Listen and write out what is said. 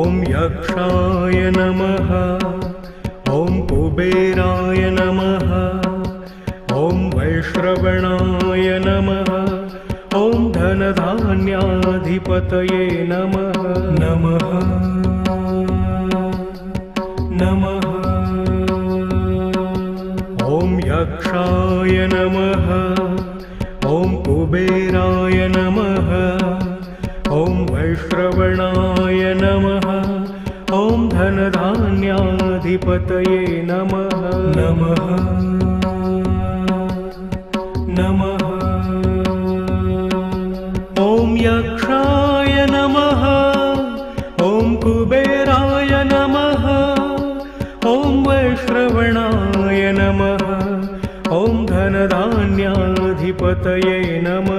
ॐ यक्षाय नमः। ॐ कुबेराय नमः। ॐ वैश्रवणाय नमः। ॐ धनधान्याधिपतये नमः। नमः नमः। ॐ यक्षाय नमः। ॐ कुबेराय नमः। ॐ वैश्रवणाय नमः। ॐ धनधान्याधिपतये नमः। नमः नमः। ॐ यक्षाय नमः। ॐ कुबेराय नमः। ॐ वैश्रवणाय नमः। ॐ धनधान्याधिपतये नमः।